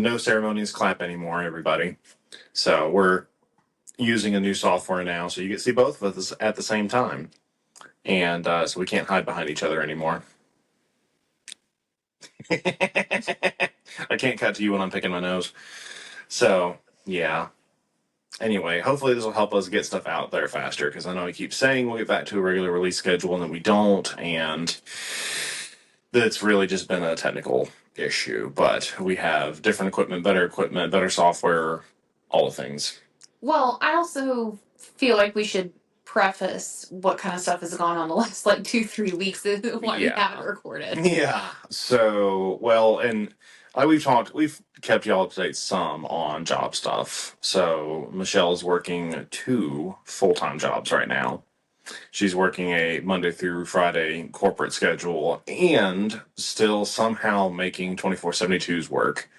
no ceremonious clap anymore, everybody. So we're using a new software now, so you can see both of us at the same time. And so we can't hide behind each other anymore. I can't cut to you when I'm picking my nose. So, yeah. Anyway, hopefully this will help us get stuff out there faster, because I know we keep saying we'll get back to a regular release schedule, and then we don't, and it's really just been a technical issue. But we have different equipment, better software, all the things. Well, I also feel like we should preface what kind of stuff has gone on the last, 2-3 weeks why we haven't recorded. Yeah. So, well, and we've kept y'all up to date some on job stuff. So Michelle's working 2 full-time jobs right now. She's working a Monday through Friday corporate schedule and still somehow making 24/72s work.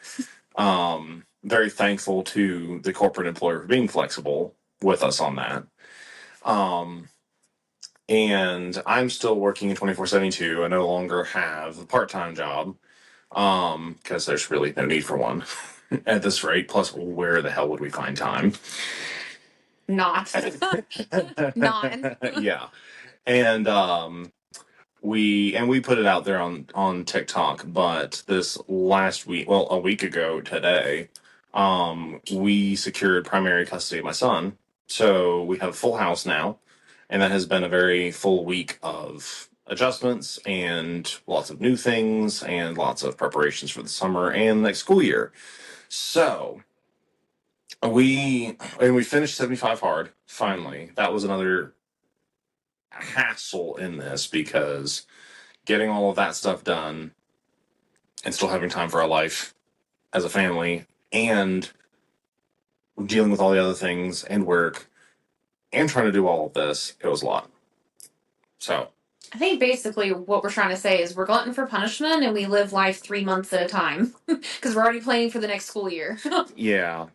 Very thankful to the corporate employer for being flexible with us on that. And I'm still working 24/72. I no longer have a part-time job because there's really no need for one at this rate. Plus, where the hell would we find time? Not. None. Yeah. And we put it out there on TikTok, but this last week, well, a week ago today, we secured primary custody of my son. So we have a full house now, and that has been a very full week of adjustments and lots of new things and lots of preparations for the summer and next school year. So we finished 75 hard finally. That was another hassle in this, because getting all of that stuff done and still having time for our life as a family and dealing with all the other things and work and trying to do all of this, it was a lot. So I think basically what we're trying to say is we're glutton for punishment and we live life 3 months at a time because we're already planning for the next school year. Yeah.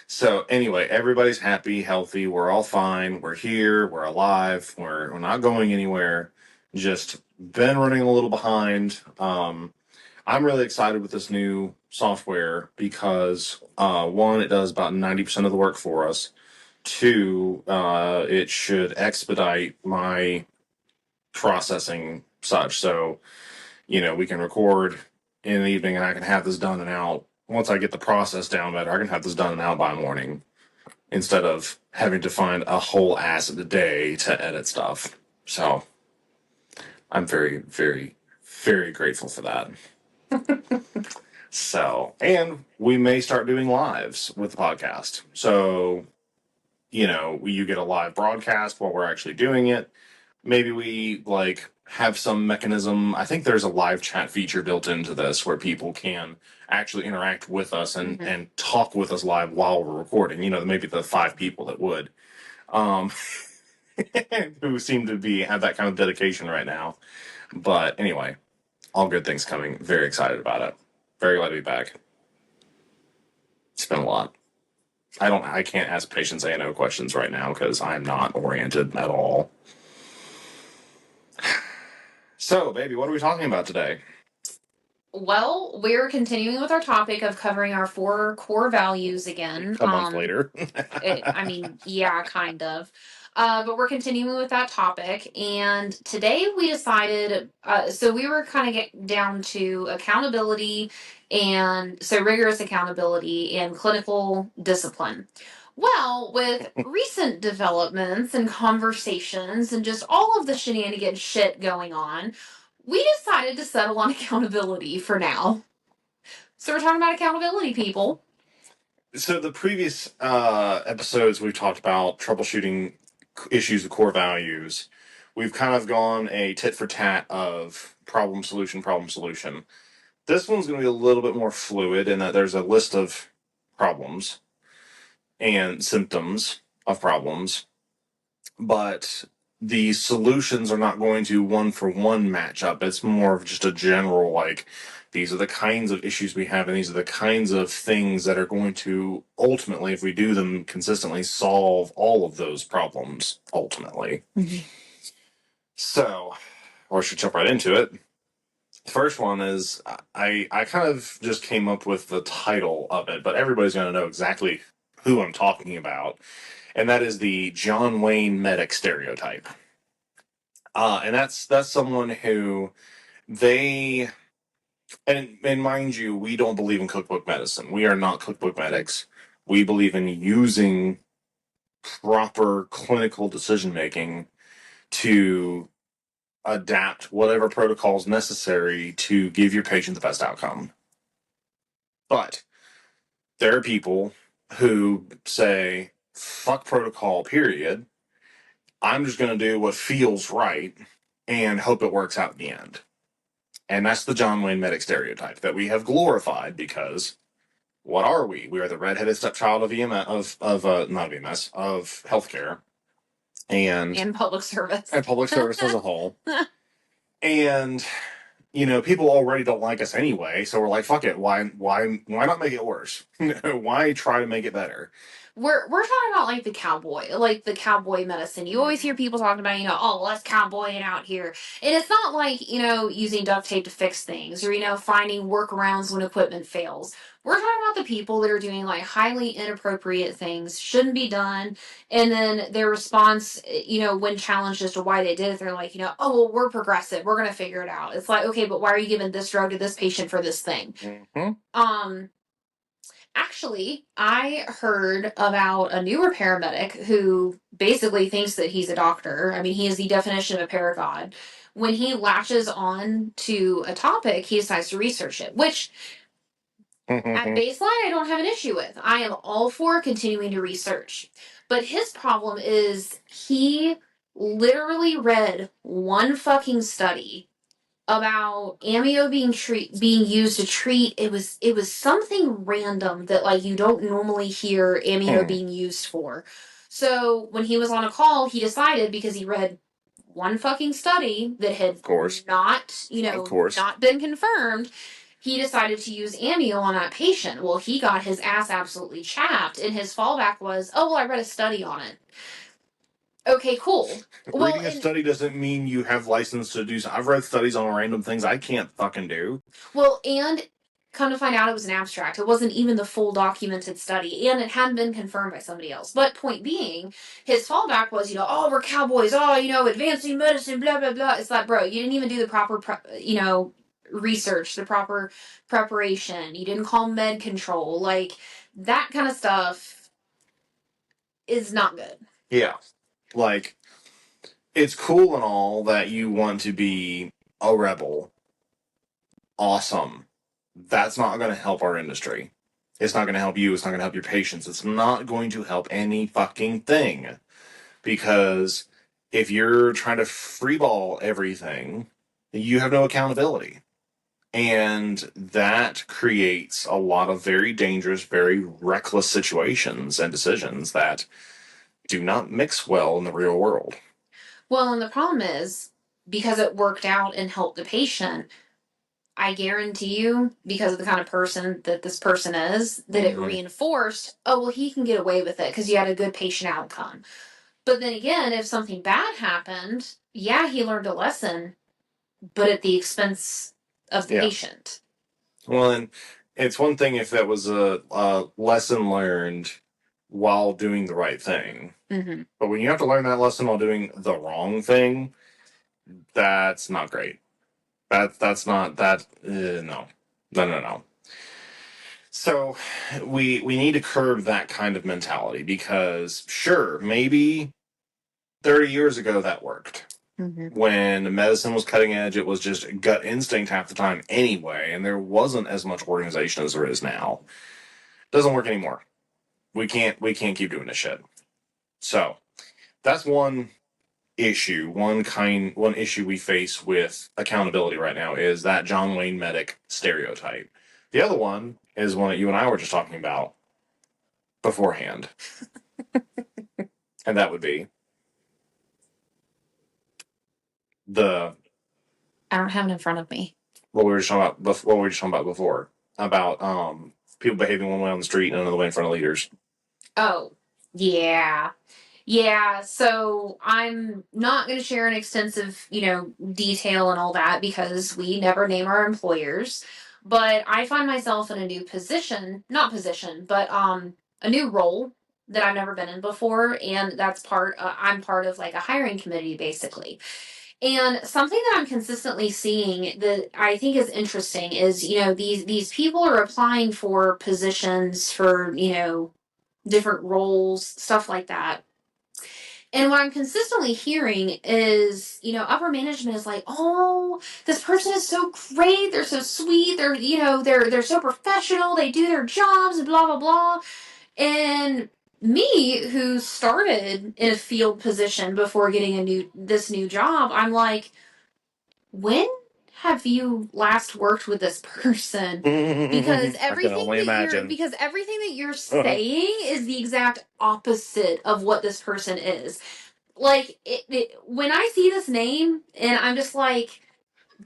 So anyway, everybody's happy, healthy. We're all fine. We're here. We're alive. We're not going anywhere. Just been running a little behind. I'm really excited with this new software because 1, it does about 90% of the work for us. 2, it should expedite my processing such. So, we can record in the evening and I can have this done and out. Once I get the process down better, I can have this done and out by morning instead of having to find a whole ass of the day to edit stuff. So I'm very, very, very grateful for that. So, and we may start doing lives with the podcast. So, you get a live broadcast while we're actually doing it. Maybe we have some mechanism. I think there's a live chat feature built into this where people can actually interact with us and talk with us live while we're recording. Maybe the 5 people that would, who seem to have that kind of dedication right now. But anyway, all good things coming. Very excited about it. Very glad to be back. It's been a lot. I can't ask patients A&O questions right now because I'm not oriented at all. So, baby, what are we talking about today? Well, we're continuing with our topic of covering our 4 core values again. A month later. Yeah, kind of. But we're continuing with that topic. And today we decided, so we were kind of getting down to accountability, and so rigorous accountability and clinical discipline. Well, with recent developments and conversations and just all of the shenanigan shit going on, we decided to settle on accountability for now. So we're talking about accountability, people. So the previous episodes we've talked about troubleshooting issues with core values. We've kind of gone a tit for tat of problem solution. This one's going to be a little bit more fluid in that there's a list of problems and symptoms of problems, but the solutions are not going to one-for-one match up. It's more of just a general, these are the kinds of issues we have, and these are the kinds of things that are going to ultimately, if we do them consistently, solve all of those problems, ultimately. Mm-hmm. So, or I should jump right into it. The first one is I kind of just came up with the title of it, but everybody's going to know exactly who I'm talking about, and that is the John Wayne medic stereotype. And that's someone who they and mind you, we don't believe in cookbook medicine. We are not cookbook medics. We believe in using proper clinical decision making to adapt whatever protocols necessary to give your patient the best outcome. But there are people who say, fuck protocol, period. I'm just going to do what feels right and hope it works out in the end. And that's the John Wayne medic stereotype that we have glorified because what are we? We are the redheaded stepchild of EMS, not EMS, of healthcare and public service. And public service as a whole. And people already don't like us anyway, so we're like, fuck it. Why not make it worse? Why try to make it better? We're talking about like the cowboy medicine. You always hear people talking about, oh, let's cowboying out here. And it's not like, using duct tape to fix things or, finding workarounds when equipment fails. We're talking about the people that are doing like highly inappropriate things, shouldn't be done. And then their response, when challenged as to why they did it, they're like, oh, well, we're progressive. We're going to figure it out. It's like, okay, but why are you giving this drug to this patient for this thing? Mm-hmm. Actually, I heard about a newer paramedic who basically thinks that he's a doctor. I mean, he is the definition of a paragod. When he latches on to a topic, he decides to research it, which at baseline, I don't have an issue with. I am all for continuing to research. But his problem is he literally read one fucking study about amio being used to treat. It was something random that like you don't normally hear amio being used for. So when he was on a call, he decided because he read one fucking study that had not been confirmed, he decided to use amio on that patient. Well, he got his ass absolutely chapped, and his fallback was, "Oh, well, I read a study on it." Okay, cool. Reading a study doesn't mean you have license to do so. I've read studies on random things I can't fucking do. Well, and come to find out it was an abstract. It wasn't even the full documented study, and it hadn't been confirmed by somebody else. But point being, his fallback was, oh, we're cowboys, advancing medicine, blah, blah, blah. It's like, bro, you didn't even do the proper, research, the proper preparation. You didn't call med control. Like, that kind of stuff is not good. Yeah. Like, it's cool and all that you want to be a rebel. Awesome. That's not going to help our industry. It's not going to help you. It's not going to help your patients. It's not going to help any fucking thing. Because if you're trying to freeball everything, you have no accountability. And that creates a lot of very dangerous, very reckless situations and decisions that do not mix well in the real world. Well, and the problem is, because it worked out and helped the patient, I guarantee you, because of the kind of person that this person is, that it reinforced, oh, well, he can get away with it because you had a good patient outcome. But then again, if something bad happened, yeah, he learned a lesson, but at the expense of the patient. Well, and it's one thing if that was a lesson learned while doing the right thing. Mm-hmm. But when you have to learn that lesson while doing the wrong thing, that's not great. That's not that. No. So we need to curb that kind of mentality because sure, maybe 30 years ago that worked. Mm-hmm. When medicine was cutting edge, it was just gut instinct half the time anyway, and there wasn't as much organization as there is now. Doesn't work anymore. We can't keep doing this shit. So that's one issue. One issue we face with accountability right now is that John Wayne medic stereotype. The other one is one that you and I were just talking about beforehand. And that would be I don't have it in front of me. What we were just talking about before. About people behaving one way on the street and another way in front of leaders. Oh, yeah. Yeah, so I'm not going to share an extensive, detail and all that because we never name our employers. But I find myself in a new position, not position, but a new role that I've never been in before, and I'm part of like a hiring committee basically. And something that I'm consistently seeing that I think is interesting is, these people are applying for positions for, different roles, stuff like that. And what I'm consistently hearing is, upper management is like, "Oh, this person is so great. They're so sweet. They're so professional. They do their jobs, blah blah blah." And me, who started in a field position before getting this new job, I'm like, when have you last worked with this person? Because I can only imagine. everything that you're saying is the exact opposite of what this person is. Like when I see this name and I'm just like,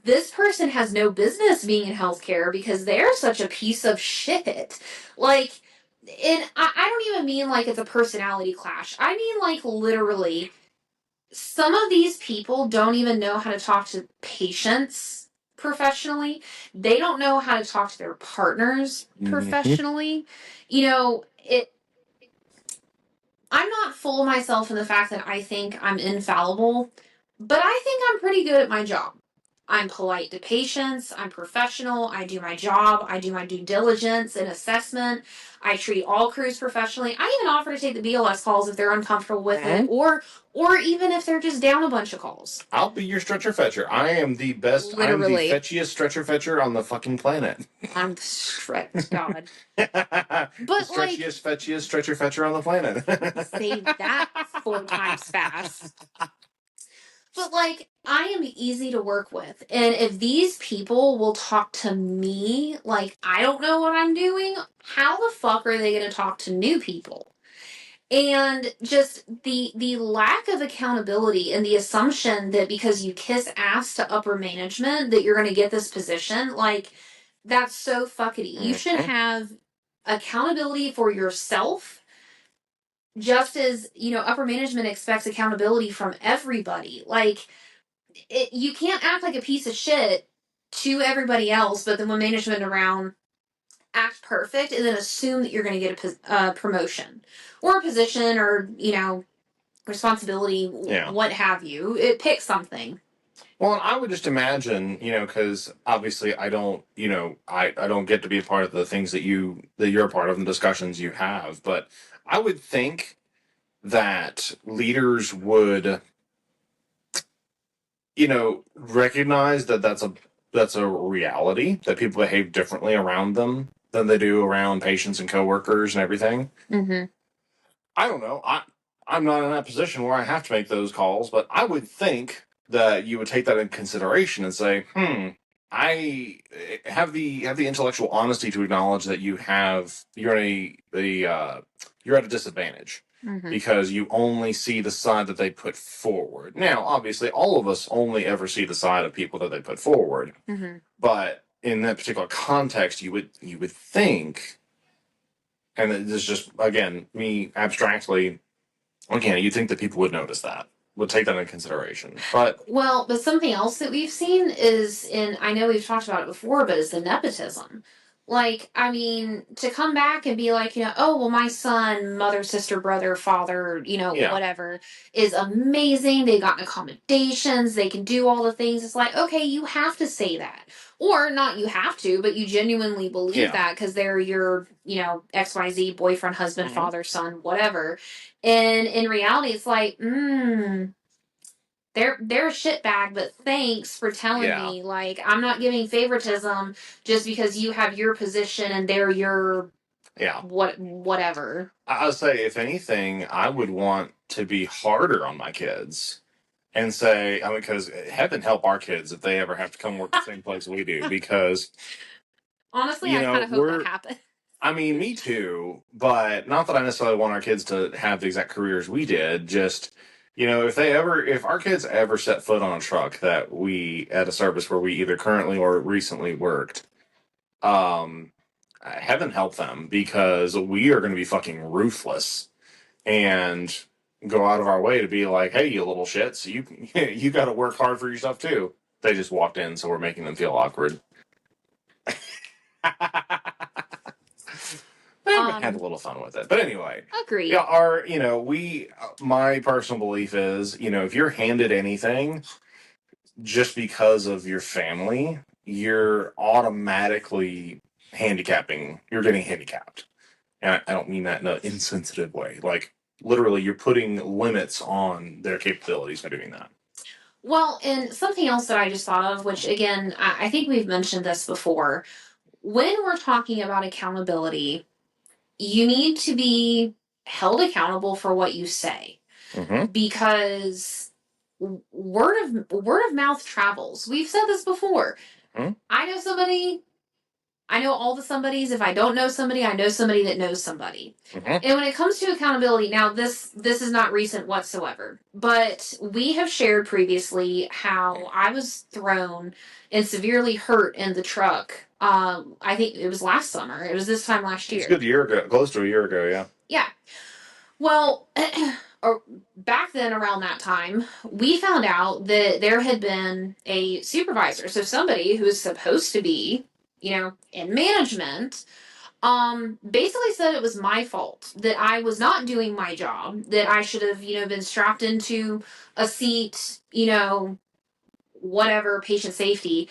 this person has no business being in healthcare because they're such a piece of shit. Like, and I don't even mean like it's a personality clash. I mean like literally, some of these people don't even know how to talk to patients professionally. They don't know how to talk to their partners professionally. It I'm not full of myself in the fact that I think I'm infallible, but I think I'm pretty good at my job. I'm polite to patients. I'm professional. I do my job. I do my due diligence and assessment. I treat all crews professionally. I even offer to take the BLS calls if they're uncomfortable with it, or even if they're just down a bunch of calls. I'll be your stretcher fetcher. I am the best. Literally. I'm the fetchiest stretcher fetcher on the fucking planet. I'm the stretch god. The But like, stretchiest, fetchiest stretcher fetcher on the planet. say that 4 times fast. But like, I am easy to work with. And if these people will talk to me like I don't know what I'm doing, how the fuck are they going to talk to new people? And just the lack of accountability and the assumption that because you kiss ass to upper management that you're going to get this position, like that's so fuckity. You should have accountability for yourself just as, upper management expects accountability from everybody. Like you can't act like a piece of shit to everybody else, but then when management around, act perfect and then assume that you're going to get a promotion or a position or responsibility, Yeah. what have you. It pick something. Well, I would just imagine, because obviously I don't, I don't get to be a part of the things that you're a part of and the discussions you have, but I would think that leaders would, recognize that that's a reality that people behave differently around them than they do around patients and coworkers and everything. Mm-hmm. I don't know. I'm not in that position where I have to make those calls, but I would think that you would take that in consideration and say, I have the intellectual honesty to acknowledge that you're at a disadvantage because you only see the side that they put forward. Now, obviously, all of us only ever see the side of people that they put forward, but in that particular context, you would think, and this is just again me abstractly. Again, you'd think that people would notice that, would take that into consideration. But something else that we've seen is I know we've talked about it before, but is the nepotism. Like, I mean, to come back and be like, oh, well, my son, mother, sister, brother, father, whatever, is amazing. They got accommodations. They can do all the things. It's like, okay, you have to say that. Or not you have to, but you genuinely believe that because they're your, XYZ boyfriend, husband, father, son, whatever. And in reality, it's like, they're a shitbag, but thanks for telling me. Like, I'm not giving favoritism just because you have your position and they're your whatever. I'll say, if anything, I would want to be harder on my kids and say, I mean, because heaven help our kids if they ever have to come work the same place we do, because honestly, I kind of hope that happens. I mean, me too, but not that I necessarily want our kids to have the exact careers we did. Just, if our kids ever set foot on a truck that we at a service where we either currently or recently worked, heaven help them, because we are going to be fucking ruthless. And go out of our way to be like, hey, you little shits, you got to work hard for yourself too. They just walked in, so we're making them feel awkward. We had a little fun with it, but anyway, Agreed. yeah. My personal belief is, if you're handed anything just because of your family, you're automatically handicapping. You're getting handicapped, and I don't mean that in an insensitive way. Like literally, you're putting limits on their capabilities by doing that. Well, and something else that I just thought of, which again, I think we've mentioned this before. When we're talking about accountability, you need to be held accountable for what you say, Mm-hmm. because word of mouth travels. We've said this before. Mm-hmm. I know somebody. I know all the somebodies. If I don't know somebody, I know somebody that knows somebody. Mm-hmm. And when it comes to accountability, now this is not recent whatsoever, but we have shared previously how I was thrown and severely hurt in the truck. I think it was last summer. It was this time last It's a year. good year ago, close to a year ago, yeah. Yeah. Well, back then around that time, we found out that there had been a supervisor, so somebody who was supposed to be, in management, basically said it was my fault, that I was not doing my job, that I should have, been strapped into a seat, whatever, patient safety.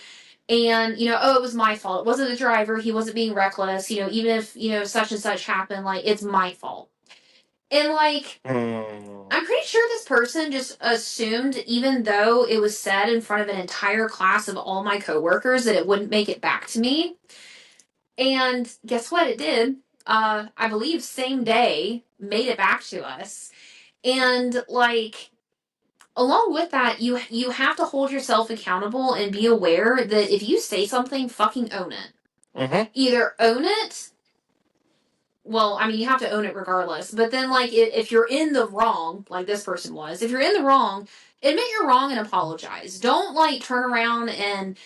And, oh, it was my fault. It wasn't the driver. He wasn't being reckless. Even if, such and such happened, like, it's my fault. And, like, I'm pretty sure this person just assumed, even though it was said in front of an entire class of all my coworkers, that it wouldn't make it back to me. And guess what? It did. I believe same day made it back to us. And like, along with that, you have to hold yourself accountable and be aware that if you say something, fucking own it. Mm-hmm. Either own it. Well, I mean, you have to own it regardless. But then, like, if you're in the wrong, like this person was, if you're in the wrong, admit you're wrong and apologize. Don't like turn around and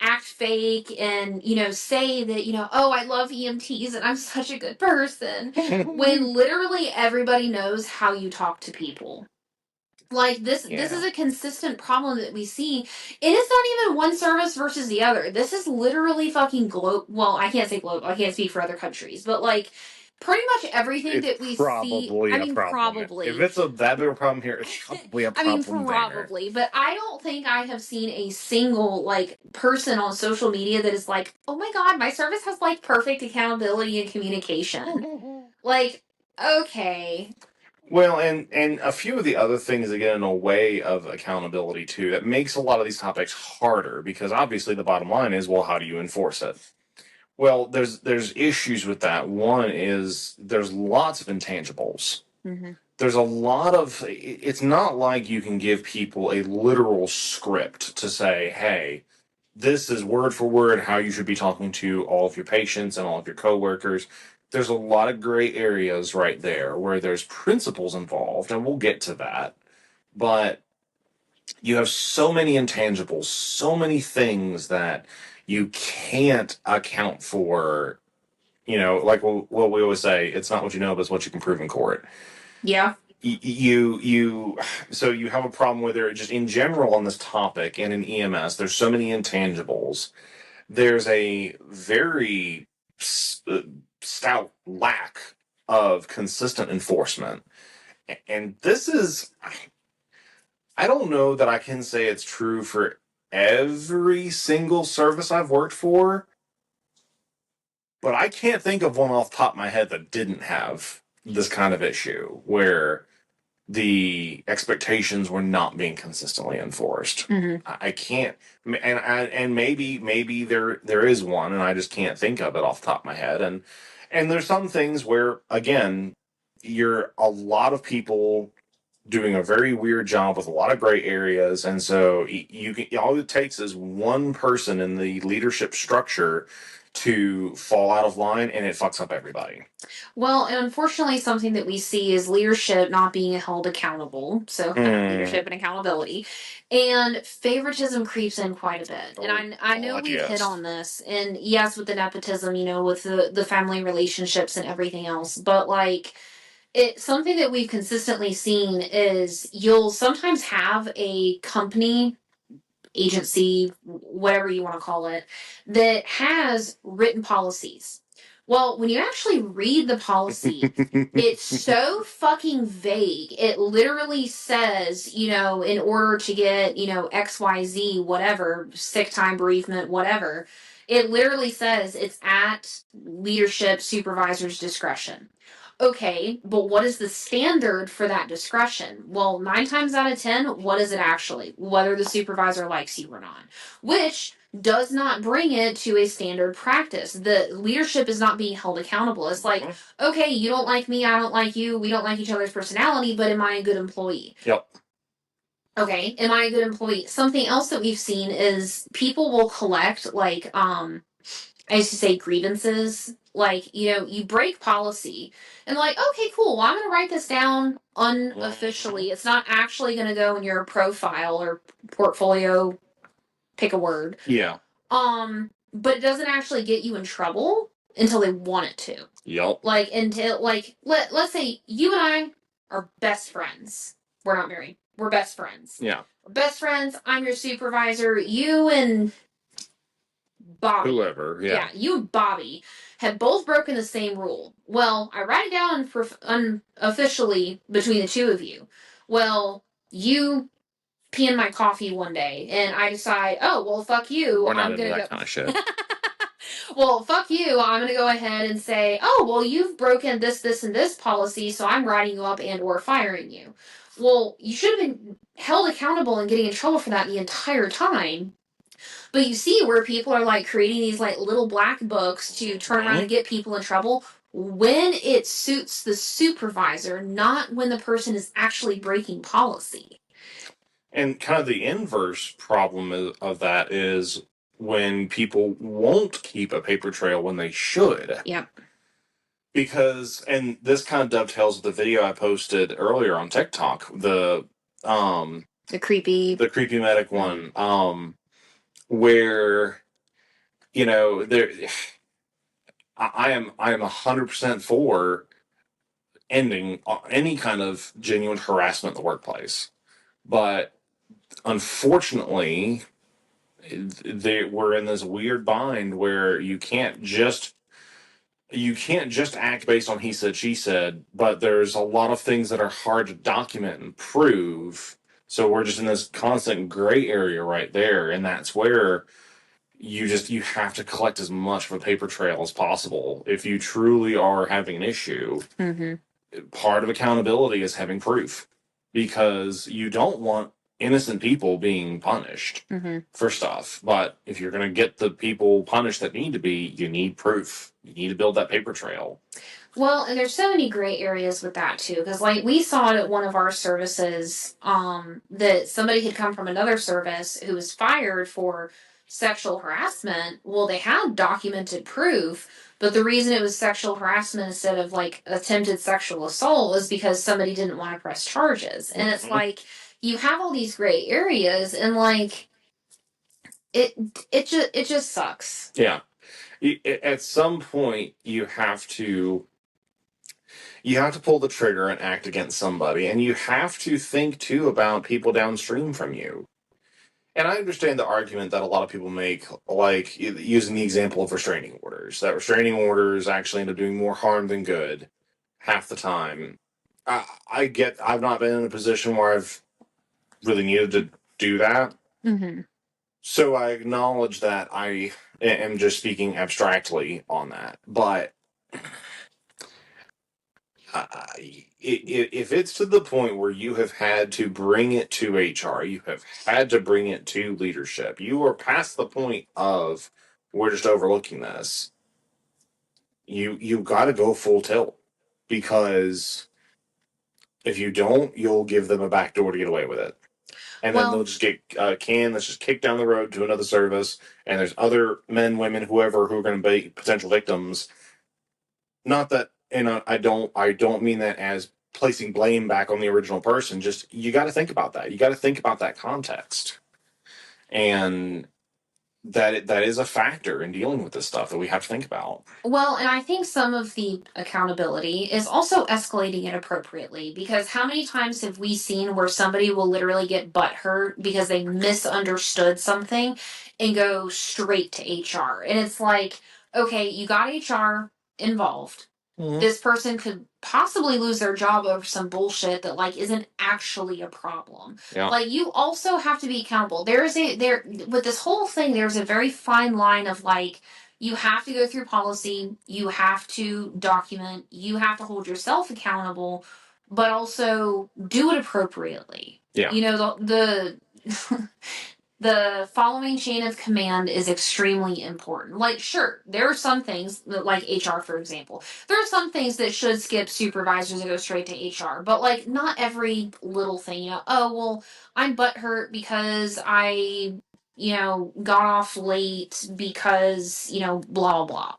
act fake and say that oh, I love EMTs and I'm such a good person, when literally everybody knows how you talk to people. Like this is a consistent problem that we see. It is not even one service versus the other. This is literally fucking well, I can't say global, I can't speak for other countries, but like pretty much everything that we see, Probably I a mean, problem. If probably. it's that big a problem here, it's probably a I mean, problem there. probably, but I don't think I have seen a single like person on social media that is like, "Oh my god, my service has like perfect accountability and communication." Like, okay. Well, and a few of the other things that get in the way of accountability too, that makes a lot of these topics harder, because obviously the bottom line is, well, how do you enforce it? Well, there's issues with that. One is there's lots of intangibles. Mm-hmm. There's a lot of, it's not like you can give people a literal script to say, hey, this is word for word how you should be talking to all of your patients and all of your coworkers. There's a lot of gray areas right there where there's principles involved, and we'll get to that. But you have so many intangibles, so many things that you can't account for. Like what we always say, it's not what you know, but it's what you can prove in court. Yeah. So you have a problem with it just in general on this topic, and in EMS there's so many intangibles. There's a very stout lack of consistent enforcement, and this is, I don't know that I can say it's true for every single service I've worked for, but I can't think of one off the top of my head that didn't have this kind of issue where the expectations were not being consistently enforced. Mm-hmm. I can't, and maybe there is one, and I just can't think of it off the top of my head. And there's some things where, again, you're a lot of people doing a very weird job with a lot of gray areas, and so you can, all it takes is one person in the leadership structure to fall out of line, and it fucks up everybody. Well, and unfortunately, something that we see is leadership not being held accountable. So, leadership and accountability. And favoritism creeps in quite a bit. And I know God, we've hit yes. on this. And yes, with the nepotism, with the family relationships and everything else. But, like, Something that we've consistently seen is you'll sometimes have a company, agency, whatever you want to call it, that has written policies. Well, when you actually read the policy, it's so fucking vague. It literally says, in order to get, XYZ, whatever, sick time, bereavement, whatever, it literally says it's at leadership supervisor's discretion. Okay, but what is the standard for that discretion? Well, 9 times out of 10, what is it actually? Whether the supervisor likes you or not. Which does not bring it to a standard practice. The leadership is not being held accountable. It's like, okay, you don't like me, I don't like you, we don't like each other's personality, but am I a good employee? Yep. Okay, am I a good employee? Something else that we've seen is people will collect, like, I used to say grievances. Like, you break policy and like, okay, cool. Well, I'm going to write this down unofficially. It's not actually going to go in your profile or portfolio, pick a word. Yeah. But it doesn't actually get you in trouble until they want it to. Yep. Like, until, like, let's say you and I are best friends. We're not married. We're best friends. Yeah. We're best friends. I'm your supervisor. You and Bobby. Whoever, yeah. Yeah, you and Bobby have both broken the same rule. Well, I write it down for unofficially between the two of you. Well, you pee in my coffee one day, and I decide, oh, well, fuck you. We're not I'm into gonna that go. kind of shit. Well, fuck you. I'm gonna go ahead and say, oh, well, you've broken this, this, and this policy, so I'm writing you up and or firing you. Well, you should have been held accountable and getting in trouble for that the entire time. But you see where people are like creating these like little black books to turn around and get people in trouble when it suits the supervisor, not when the person is actually breaking policy. And kind of the inverse problem of that is when people won't keep a paper trail when they should. Yep. Because, and this kind of dovetails with the video I posted earlier on TikTok, the creepy medic one, where there, I am 100% for ending any kind of genuine harassment in the workplace, but unfortunately, we're in this weird bind where you can't just act based on he said she said, but there's a lot of things that are hard to document and prove. So we're just in this constant gray area right there, and that's where you have to collect as much of a paper trail as possible if you truly are having an issue. Mm-hmm. Part of accountability is having proof, because you don't want innocent people being punished for stuff. But if you're going to get the people punished that need to be, you need proof. You need to build that paper trail. Well, and there's so many gray areas with that too, because like we saw it at one of our services, that somebody had come from another service who was fired for sexual harassment. Well, they had documented proof, but the reason it was sexual harassment instead of like attempted sexual assault was because somebody didn't want to press charges. And it's like you have all these gray areas, and like it just sucks. Yeah. At some point, you have to pull the trigger and act against somebody, and you have to think too about people downstream from you. And I understand the argument that a lot of people make, like using the example of restraining orders, that restraining orders actually end up doing more harm than good half the time. I've not been in a position where I've really needed to do that. Mm-hmm. So I acknowledge that I am just speaking abstractly on that. But if it's to the point where you have had to bring it to HR, you have had to bring it to leadership, you are past the point of we're just overlooking this. You got to go full tilt, because if you don't, you'll give them a back door to get away with it. And then they'll just get let's just kick down the road to another service, and there's other men, women, whoever, who are going to be potential victims. Not that, and I don't mean that as placing blame back on the original person. Just, you got to think about that. You got to think about that context. And that is a factor in dealing with this stuff that we have to think about. Well, and I think some of the accountability is also escalating it appropriately, because how many times have we seen where somebody will literally get butthurt because they misunderstood something and go straight to HR? And it's like, okay, you got HR involved. Mm-hmm. This person could possibly lose their job over some bullshit that like isn't actually a problem. Yeah. Like, you also have to be accountable. There with this whole thing, there's a very fine line of like, you have to go through policy, you have to document, you have to hold yourself accountable, but also do it appropriately. Yeah. You know, the the following chain of command is extremely important. Like, sure, there are some things, like HR, for example, there are some things that should skip supervisors and go straight to HR, but like, not every little thing, you know, oh, well, I'm butthurt because got off late because, blah, blah, blah.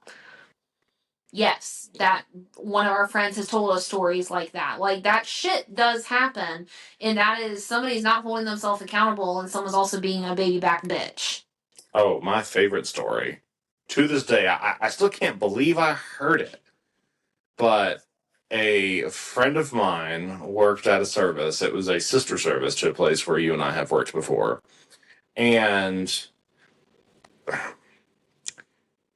Yes, that one of our friends has told us stories like that. Like, that shit does happen, and that is somebody's not holding themselves accountable, and someone's also being a baby back bitch. Oh, my favorite story. To this day, I still can't believe I heard it. But a friend of mine worked at a service. It was a sister service to a place where you and I have worked before. And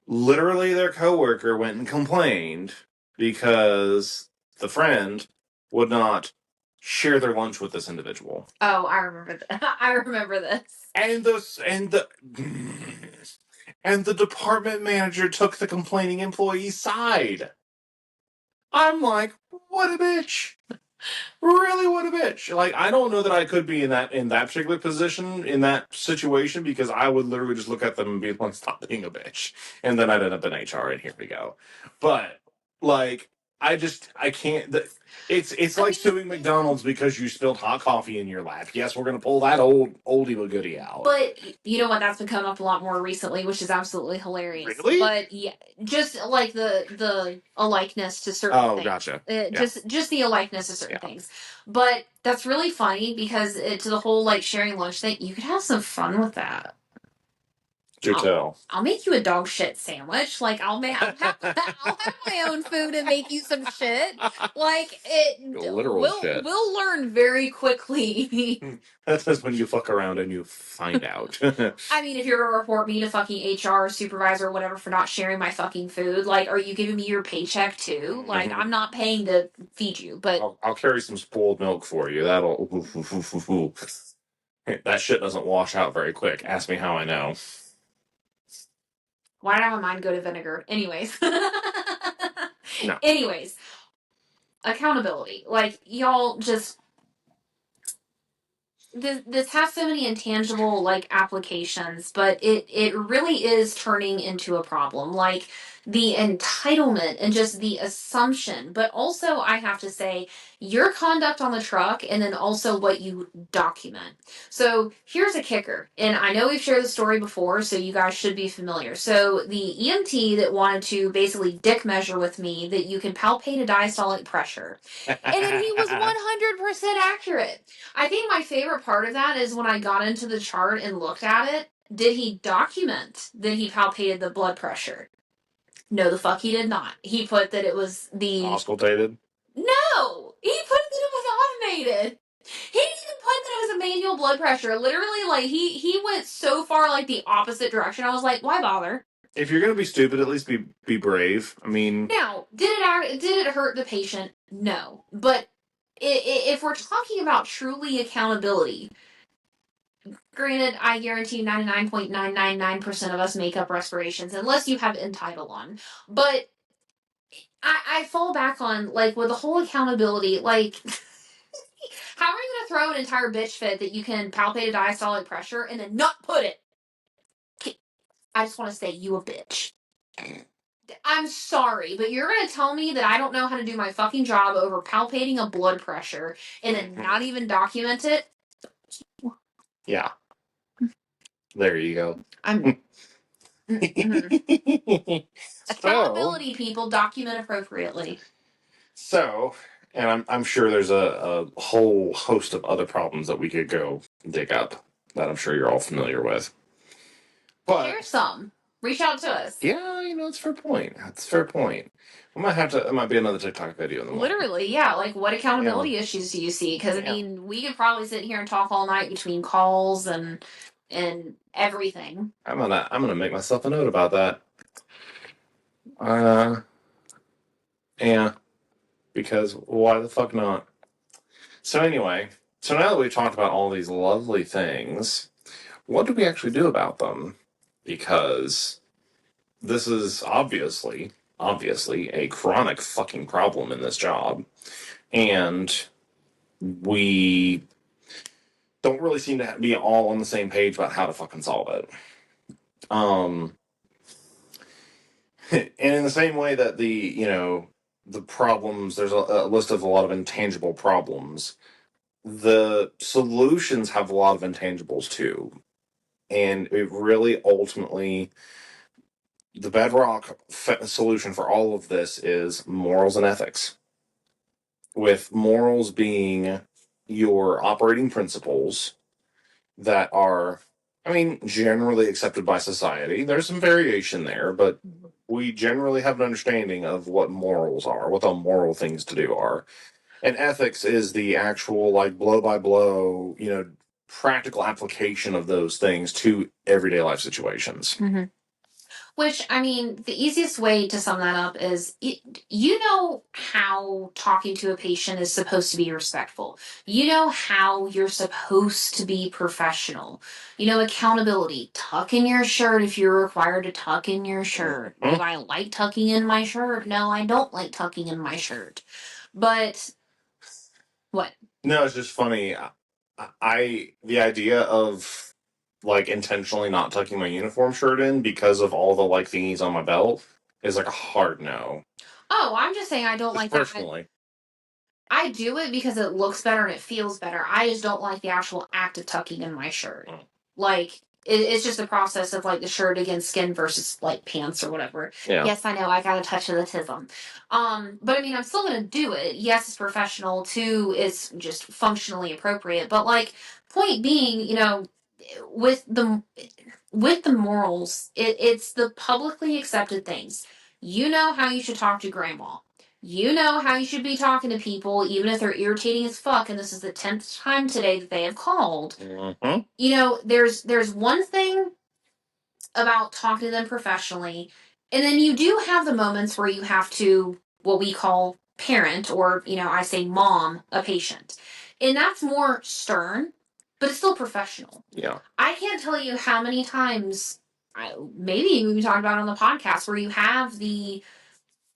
literally their coworker went and complained because the friend would not share their lunch with this individual. Oh, I remember that. I remember this. And the department manager took the complaining employee's side. I'm like, what a bitch. Really, what a bitch. Like, I don't know that I could be in that particular position, in that situation, because I would literally just look at them and be like, stop being a bitch. And then I'd end up in HR, and here we go. But, like, I can't. It's like suing McDonald's because you spilled hot coffee in your lap. Yes, we're going to pull that oldie but goodie out. But you know what? That's been coming up a lot more recently, which is absolutely hilarious. Really? But yeah, just like the alikeness to certain things. Oh, gotcha. Just the alikeness to certain things. But that's really funny because to the whole like sharing lunch thing, you could have some fun with that. Do tell. I'll make you a dog shit sandwich. Like, I'll have my own food and make you some shit. Like, shit. We'll learn very quickly. That's just when you fuck around and you find out. I mean, if you're gonna report me to fucking HR, supervisor, or whatever for not sharing my fucking food, like, are you giving me your paycheck too? Like, I'm not paying to feed you, but I'll carry some spoiled milk for you. That'll that shit doesn't wash out very quick. Ask me how I know. Why did I have mine go to vinegar? Anyways. No. Anyways. Accountability. Like, y'all just... This has so many intangible, like, applications, but it really is turning into a problem. Like, the entitlement and just the assumption, but also, I have to say, your conduct on the truck and then also what you document. So here's a kicker, and I know we've shared the story before, so you guys should be familiar. So the EMT that wanted to basically dick measure with me that you can palpate a diastolic pressure, and then he was 100% accurate. I think my favorite part of that is when I got into the chart and looked at it, did he document that he palpated the blood pressure? No, the fuck he did not. He put that it was the... Auscultated? No! He put that it was automated! He didn't even put that it was a manual blood pressure. Literally, like, he went so far, like, the opposite direction. I was like, why bother? If you're gonna be stupid, at least be brave. I mean... Now, did it hurt the patient? No. But if we're talking about truly accountability... Granted, I guarantee 99.999% of us make up respirations, unless you have entitle on. But I fall back on, like, with the whole accountability, like, how are you going to throw an entire bitch fit that you can palpate a diastolic pressure and then not put it? I just want to say, you a bitch. I'm sorry, but you're going to tell me that I don't know how to do my fucking job over palpating a blood pressure and then not even document it? Yeah. There you go. I'm... Accountability, people, document appropriately. So, and I'm sure there's a whole host of other problems that we could go dig up that I'm sure you're all familiar with. Share some. Reach out to us. Yeah, it's a fair point. That's a fair point. It might be another TikTok video in the morning. Literally, yeah. Like, what accountability issues do you see? Because I mean, we could probably sit here and talk all night between calls and everything. I'm gonna make myself a note about that. Yeah, because why the fuck not? So anyway, now that we've talked about all these lovely things, what do we actually do about them? Because this is obviously a chronic fucking problem in this job, and we don't really seem to be all on the same page about how to fucking solve it. And in the same way that the problems, there's a list of a lot of intangible problems. The solutions have a lot of intangibles too, and it really ultimately, the bedrock solution for all of this is morals and ethics. With morals being your operating principles that are, generally accepted by society. There's some variation there, but we generally have an understanding of what morals are, what the moral things to do are. And ethics is the actual, like, blow by blow, practical application of those things to everyday life situations. Mm-hmm. Which, I mean, the easiest way to sum that up is you know how talking to a patient is supposed to be respectful. You know how you're supposed to be professional. Accountability. Tuck in your shirt if you're required to tuck in your shirt. Mm-hmm. Do I like tucking in my shirt? No, I don't like tucking in my shirt. But, what? No, it's just funny. The idea of, like, intentionally not tucking my uniform shirt in because of all the, like, thingies on my belt is like a hard no. Oh, I'm just saying I don't like that. Personally. I do it because it looks better and it feels better. I just don't like the actual act of tucking in my shirt. Like, it's just a process of, like, the shirt against skin versus, like, pants or whatever. Yeah. Yes, I know, I got a touch of the tism. But I mean, I'm still gonna do it. Yes, it's professional. Two, it's just functionally appropriate. But, like, point being, with the morals, it's the publicly accepted things. You know how you should talk to grandma. You know how you should be talking to people, even if they're irritating as fuck, and this is the 10th time today that they have called. Mm-hmm. There's one thing about talking to them professionally, and then you do have the moments where you have to, what we call parent, or, I say mom, a patient. And that's more stern, but it's still professional. Yeah. I can't tell you how many times, maybe we talked about it on the podcast, where you have the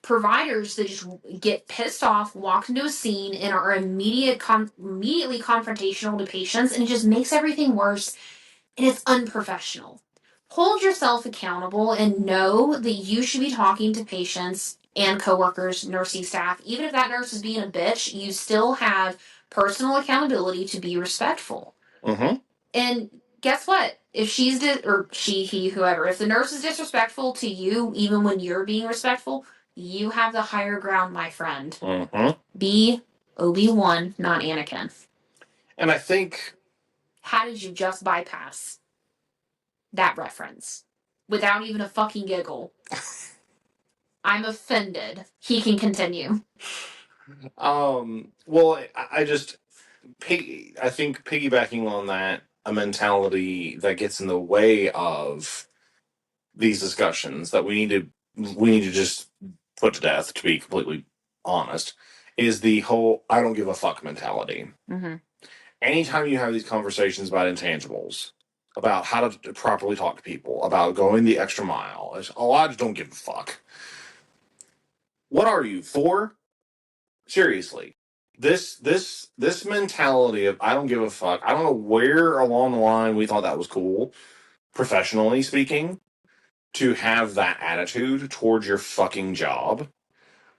providers that just get pissed off, walk into a scene, and are immediately confrontational to patients, and it just makes everything worse, and it's unprofessional. Hold yourself accountable and know that you should be talking to patients and coworkers, nursing staff. Even if that nurse is being a bitch, you still have personal accountability to be respectful. Mm-hmm. And guess what? If she's or she, he, whoever, if the nurse is disrespectful to you, even when you're being respectful, you have the higher ground, my friend. Mm-hmm. Be Obi-Wan, not Anakin. And I think... How did you just bypass that reference without even a fucking giggle? I'm offended. He can continue. Well, I think piggybacking on that, a mentality that gets in the way of these discussions that we need to just put to death, to be completely honest, is the whole "I don't give a fuck" mentality. Mm-hmm. Anytime you have these conversations about intangibles, about how to properly talk to people, about going the extra mile, I just don't give a fuck. What are you, 4? Seriously. This mentality of "I don't give a fuck," I don't know where along the line we thought that was cool, professionally speaking, to have that attitude towards your fucking job.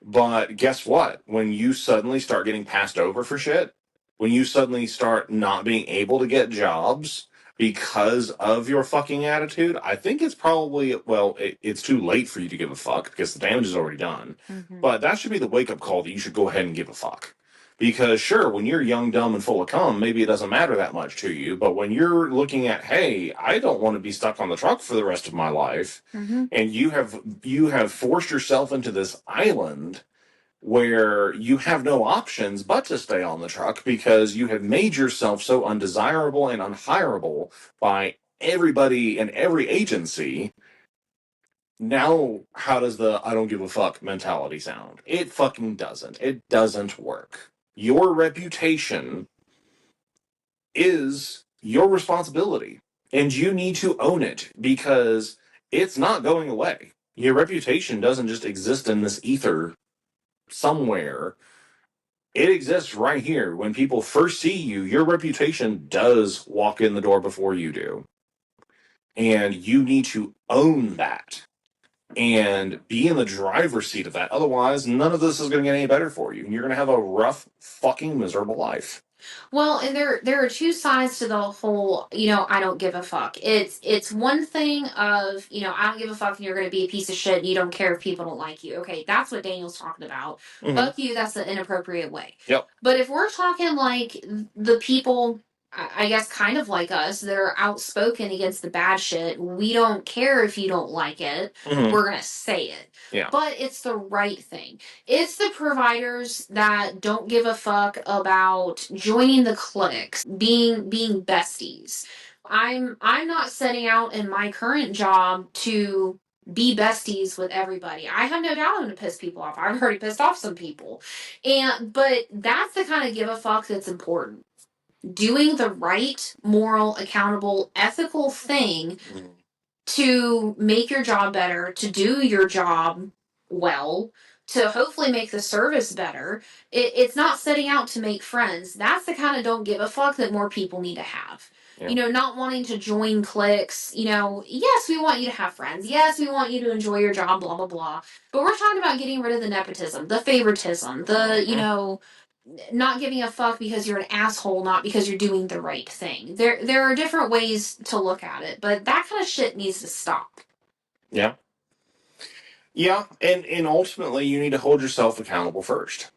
But guess what? When you suddenly start getting passed over for shit, when you suddenly start not being able to get jobs because of your fucking attitude, I think it's probably, it's too late for you to give a fuck because the damage is already done. Mm-hmm. But that should be the wake-up call that you should go ahead and give a fuck. Because sure, when you're young, dumb, and full of cum, maybe it doesn't matter that much to you. But when you're looking at, hey, I don't want to be stuck on the truck for the rest of my life, and you have forced yourself into this island where you have no options but to stay on the truck because you have made yourself so undesirable and unhireable by everybody and every agency. Now, how does the I don't give a fuck mentality sound? It fucking doesn't. It doesn't work. Your reputation is your responsibility, and you need to own it because it's not going away. Your reputation doesn't just exist in this ether somewhere. It exists right here. When people first see you, your reputation does walk in the door before you do. And you need to own that and be in the driver's seat of that. Otherwise, none of this is going to get any better for you. You're going to have a rough, fucking miserable life. Well, and there are two sides to the whole, I don't give a fuck. It's one thing of, I don't give a fuck and you're gonna be a piece of shit and you don't care if people don't like you. Okay, that's what Daniel's talking about. Mm-hmm. Fuck you, that's an inappropriate way. Yep. But if we're talking like the people, I guess kind of like us, that are outspoken against the bad shit, we don't care if you don't like it. Mm-hmm. We're gonna say it. Yeah. But it's the right thing. It's the providers that don't give a fuck about joining the cliques, being besties. I'm not setting out in my current job to be besties with everybody. I have no doubt I'm gonna piss people off. I've already pissed off some people. But that's the kind of give a fuck that's important. Doing the right, moral, accountable, ethical thing to make your job better, to do your job well, to hopefully make the service better. It's not setting out to make friends. That's the kind of don't give a fuck that more people need to have. Yeah. Not wanting to join cliques. Yes, we want you to have friends. Yes, we want you to enjoy your job, blah, blah, blah. But we're talking about getting rid of the nepotism, the favoritism, not giving a fuck because you're an asshole, not because you're doing the right thing. There are different ways to look at it, but that kind of shit needs to stop. Yeah. Yeah, and ultimately you need to hold yourself accountable first.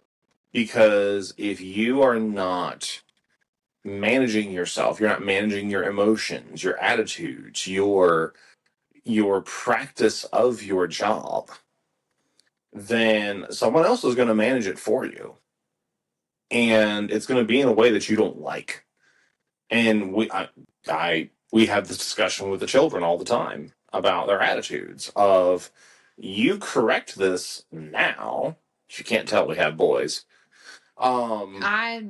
Because if you are not managing yourself, you're not managing your emotions, your attitudes, your practice of your job, then someone else is going to manage it for you. And it's going to be in a way that you don't like. And we have this discussion with the children all the time about their attitudes of you correct this now. If you can't tell, we have boys. I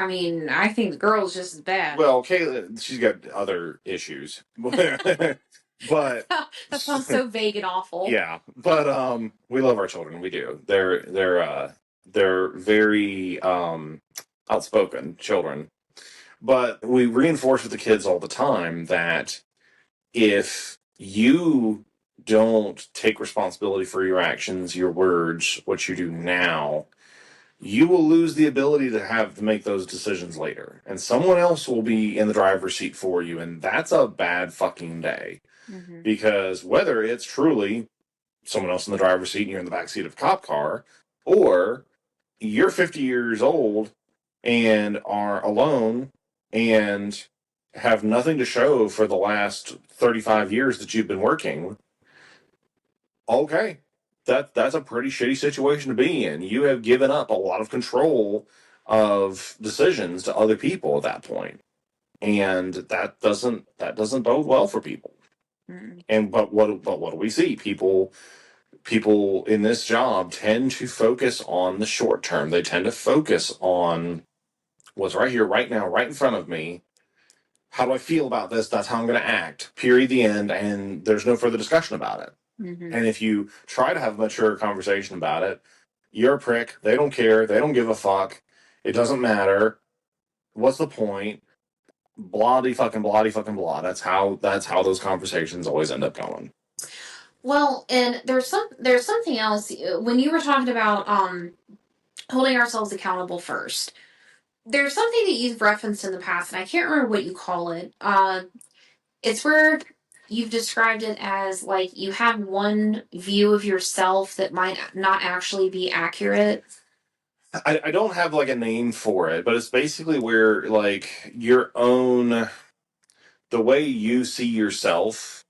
mean, I think the girl's just as bad. Well, Kayla, she's got other issues, but that sounds so vague and awful. yeah, but we love our children. We do. They're very outspoken children, but we reinforce with the kids all the time that if you don't take responsibility for your actions, your words, what you do now, you will lose the ability to have to make those decisions later. And someone else will be in the driver's seat for you. And that's a bad fucking day. Mm-hmm. Because whether it's truly someone else in the driver's seat and you're in the back seat of a cop car, or you're 50 years old and are alone and have nothing to show for the last 35 years that you've been working, okay, that's a pretty shitty situation to be in. You have given up a lot of control of decisions to other people at that point, and that doesn't bode well for people. Mm-hmm. And but what do we see? People in this job tend to focus on the short term. They tend to focus on what's right here, right now, right in front of me. How do I feel about this? That's how I'm going to act. Period. The end. And there's no further discussion about it. Mm-hmm. And if you try to have a mature conversation about it, you're a prick. They don't care. They don't give a fuck. It doesn't matter. What's the point? Bloody fucking blah. That's how those conversations always end up going. Well, and there's something else when you were talking about holding ourselves accountable first. There's something that you've referenced in the past, and I can't remember what you call it. It's where you've described it as like you have one view of yourself that might not actually be accurate. I don't have like a name for it, but it's basically where like your own, the way you see yourself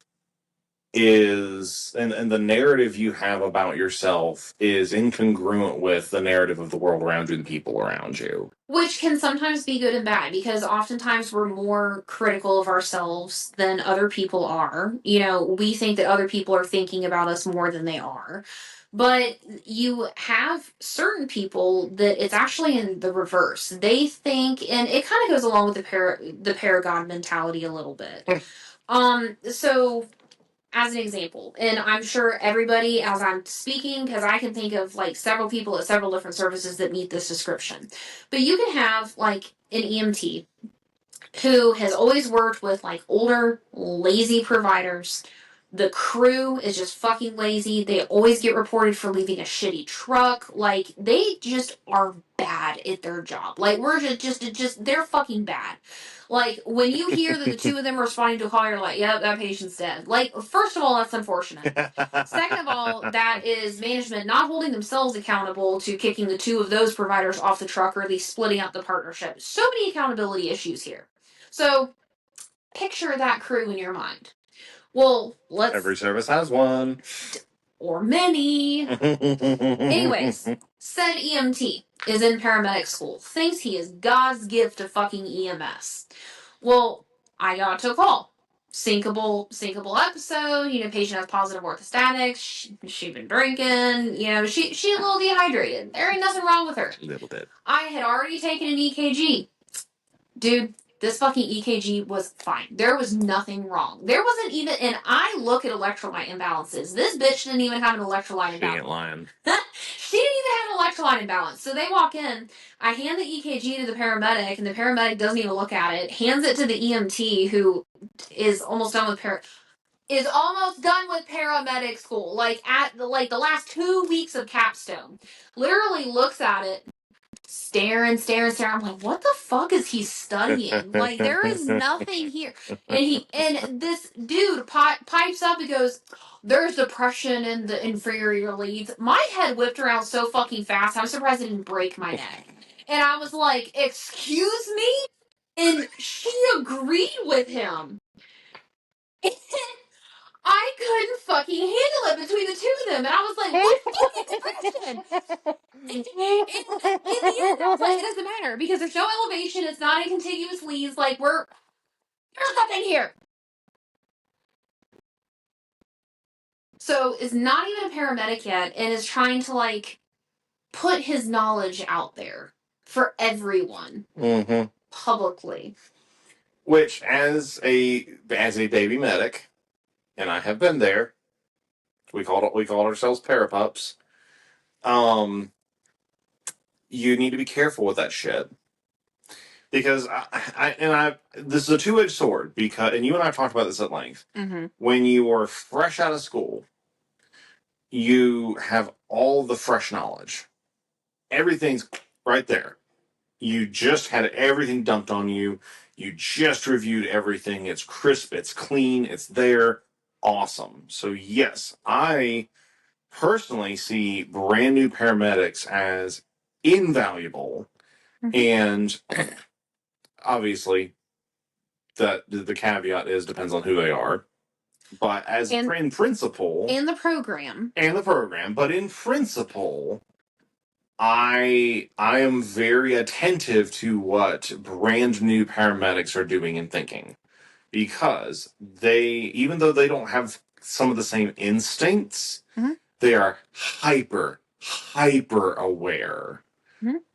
is, and the narrative you have about yourself is incongruent with the narrative of the world around you and the people around you. Which can sometimes be good and bad because oftentimes we're more critical of ourselves than other people are. You know, we think that other people are thinking about us more than they are. But you have certain people that it's actually in the reverse. They think, and it kind of goes along with the paragon mentality a little bit. So as an example, and I'm sure everybody, as I'm speaking, because I can think of like several people at several different services that meet this description, but you can have like an EMT who has always worked with like older, lazy providers. The crew is just fucking lazy. They always get reported for leaving a shitty truck. Like they just are bad at their job. Like we're just they're fucking bad. Like when you hear that the two of them are responding to a call, you're like, "Yep, that patient's dead." Like first of all, that's unfortunate. Second of all, that is management not holding themselves accountable to kicking the two of those providers off the truck or at least splitting up the partnership. So many accountability issues here. So picture that crew in your mind. Well, Every service has one. or many. Anyways, said EMT is in paramedic school, thinks he is God's gift to fucking EMS. Well, I got to a call. Sinkable episode. You know, patient has positive orthostatics. She been drinking. You know, she a little dehydrated. There ain't nothing wrong with her. A little bit. I had already taken an EKG. Dude, this fucking EKG was fine. There was nothing wrong. There wasn't even, and I look at electrolyte imbalances. This bitch didn't even have an electrolyte imbalance. She ain't lying. She didn't even have an electrolyte imbalance. So they walk in, I hand the EKG to the paramedic, and the paramedic doesn't even look at it, hands it to the EMT who is almost done with paramedic school. Like at the last 2 weeks of capstone. Literally looks at it, staring. I'm like, what the fuck is he studying? Like, there is nothing here. And this dude pipes up and goes, "There's depression in the inferior leads." My head whipped around so fucking fast, I'm surprised it didn't break my neck. And I was like, "Excuse me?" And she agreed with him. I couldn't fucking handle it between the two of them. And I was like, what fucking depression? In the end, I was like, it doesn't matter because there's no elevation. It's not in contiguous leads. Like, there's nothing here. So, is not even a paramedic yet and is trying to, like, put his knowledge out there for everyone. Mm-hmm. Publicly. Which, as a baby medic, and I have been there, we called ourselves parapups. You need to be careful with that shit. Because this is a two-edged sword. Because, and you and I have talked about this at length. Mm-hmm. When you are fresh out of school, you have all the fresh knowledge. Everything's right there. You just had everything dumped on you. You just reviewed everything. It's crisp. It's clean. It's there. Awesome. So yes, I personally see brand new paramedics as invaluable, and obviously that the caveat is depends on who they are. But as in principle, and the program, but in principle, I am very attentive to what brand new paramedics are doing and thinking, because even though they don't have some of the same instincts, they are hyper aware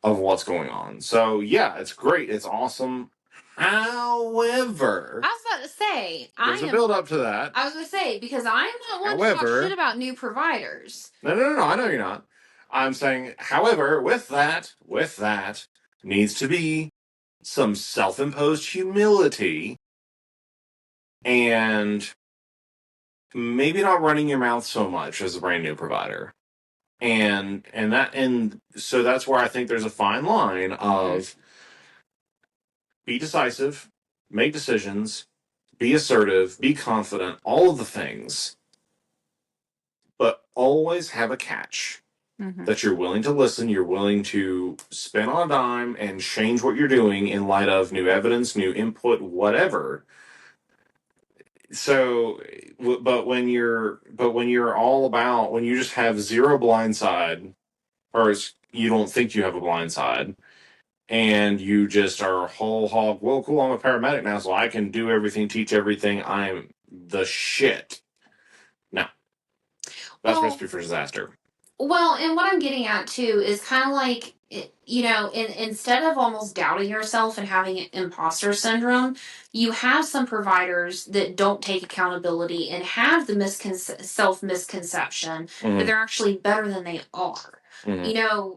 of what's going on. So yeah, it's great. It's awesome. However, I was about to say, there's a build up to that. I was going to say, because I'm not one to talk shit about new providers. No, I know you're not. I'm saying, however, with that needs to be some self-imposed humility and maybe not running your mouth so much as a brand new provider. And so that's where I think there's a fine line of be decisive, make decisions, be assertive, be confident, all of the things, but always have a catch. that you're willing to listen, you're willing to spin on a dime and change what you're doing in light of new evidence, new input, whatever. So, but when you're all about, when you just have zero blind side, or you don't think you have a blind side, and you just are whole hog, well, cool, I'm a paramedic now, so I can do everything, teach everything, I'm the shit. No, that's Well, recipe for disaster. Well, and what I'm getting at too is kind of like, instead of almost doubting yourself and having imposter syndrome, you have some providers that don't take accountability and have the self misconception that they're actually better than they are.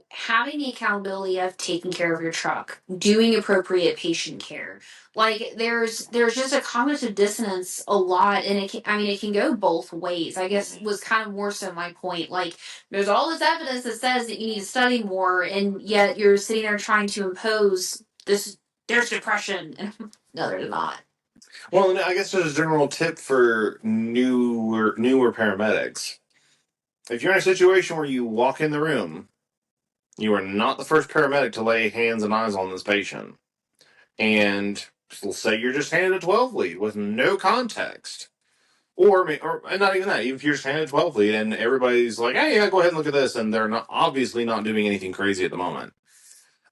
Having the accountability of taking care of your truck, doing appropriate patient care. Like there's just a cognitive dissonance a lot, and it can go both ways. I guess was kind of more so my point. Like there's all this evidence that says that you need to study more, and yet you're sitting there trying to impose this. There's depression, and no, there's not. Well, and I guess there's a general tip for newer paramedics. If you're in a situation where you walk in the room, you are not the first paramedic to lay hands and eyes on this patient. And let's say you're just handed a 12 lead with no context. Or and not even that, even if you're just handed a 12 lead and everybody's like, hey, yeah, go ahead and look at this, and they're not obviously not doing anything crazy at the moment.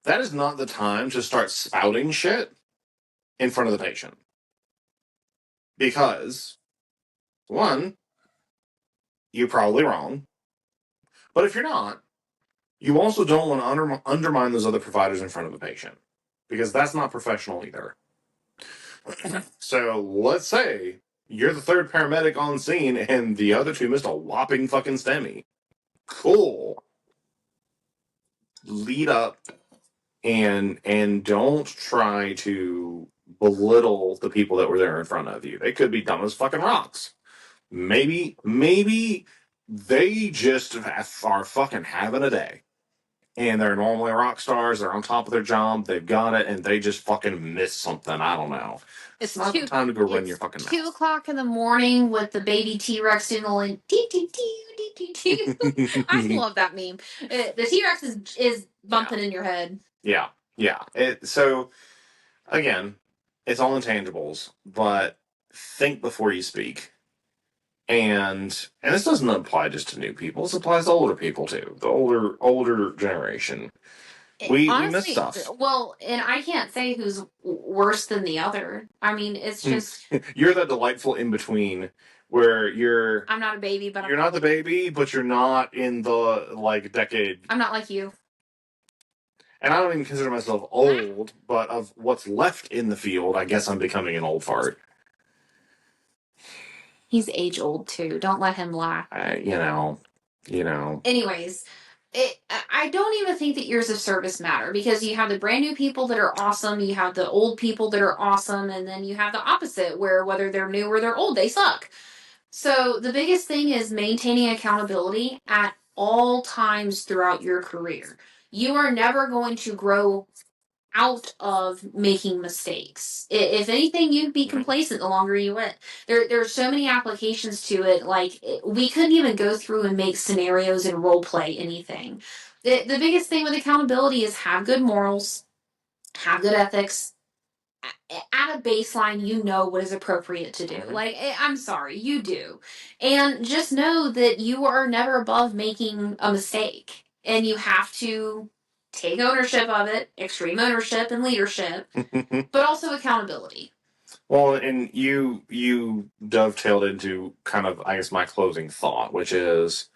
That is not the time to start spouting shit in front of the patient. Because, one, you're probably wrong. But if you're not, you also don't want to undermine those other providers in front of the patient. Because that's not professional either. So let's say you're the third paramedic on scene and the other two missed a whopping fucking STEMI. Cool. Lead up and don't try to belittle the people that were there in front of you. They could be dumb as fucking rocks. Maybe they just are fucking having a day. And they're normally rock stars, they're on top of their job, they've got it, and they just fucking missed something. I don't know. It's not the time to go run your fucking mouth. 2 o'clock in the morning with the baby T-Rex doing the like I love that meme. The T-Rex is bumping in your head. Yeah. So again, it's all intangibles, but think before you speak. And this doesn't apply just to new people. This applies to older people too. The older generation. We miss stuff. Well, and I can't say who's worse than the other. I mean, it's just you're that delightful in between where I'm not a baby, but you're not the baby, but you're not in the decade. I'm not like you. And I don't even consider myself old, but of what's left in the field, I guess I'm becoming an old fart. He's age old too. Don't let him lie. You know. Anyways, I don't even think that years of service matter because you have the brand new people that are awesome, you have the old people that are awesome, and then you have the opposite where whether they're new or they're old, they suck. So the biggest thing is maintaining accountability at all times throughout your career. You are never going to grow out of making mistakes. If anything, you'd be complacent the longer you went. There's so many applications to it. Like we couldn't even go through and make scenarios and role play anything. The biggest thing with accountability is have good morals, have good ethics. At a baseline, you know what is appropriate to do. Like, I'm sorry, you do. And just know that you are never above making a mistake. And you have to take ownership of it, extreme ownership and leadership, but also accountability. Well, and you dovetailed into kind of, I guess, my closing thought, which is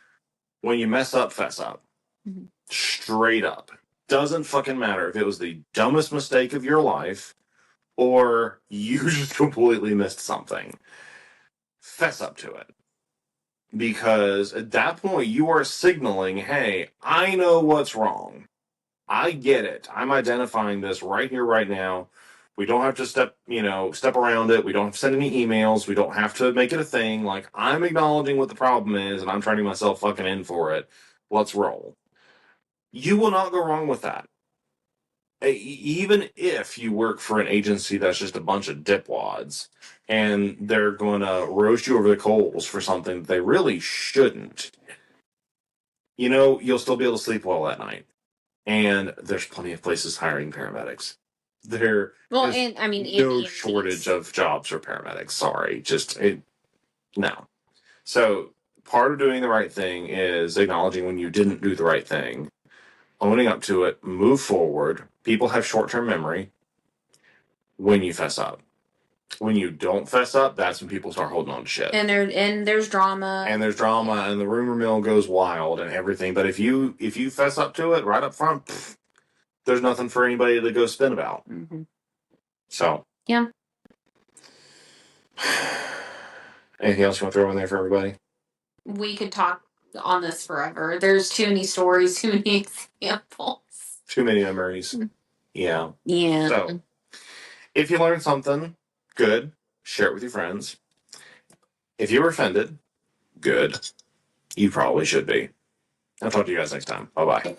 when you mess up, fess up. Mm-hmm. Straight up. Doesn't fucking matter if it was the dumbest mistake of your life or you just completely missed something. Fess up to it. Because at that point, you are signaling, hey, I know what's wrong. I get it. I'm identifying this right here, right now. We don't have to step around it. We don't have to send any emails. We don't have to make it a thing. Like, I'm acknowledging what the problem is, and I'm turning myself fucking in for it. Let's roll. You will not go wrong with that. Even if you work for an agency that's just a bunch of dipwads, and they're going to roast you over the coals for something they really shouldn't. you'll still be able to sleep well at night. And there's plenty of places hiring paramedics. There is and I mean, no EMTs. shortage of jobs for paramedics. Sorry, no. So part of doing the right thing is acknowledging when you didn't do the right thing, owning up to it, move forward. People have short-term memory when you fess up. When you don't fess up, that's when people start holding on to shit. And there's drama. And there's drama, and the rumor mill goes wild and everything. But if you fess up to it right up front, there's nothing for anybody to go spin about. Mm-hmm. So yeah. Anything else you want to throw in there for everybody? We could talk on this forever. There's too many stories, too many examples, too many memories. Yeah. Yeah. So if you learned something, good. Share it with your friends. If you were offended, good. You probably should be. I'll talk to you guys next time. Bye bye.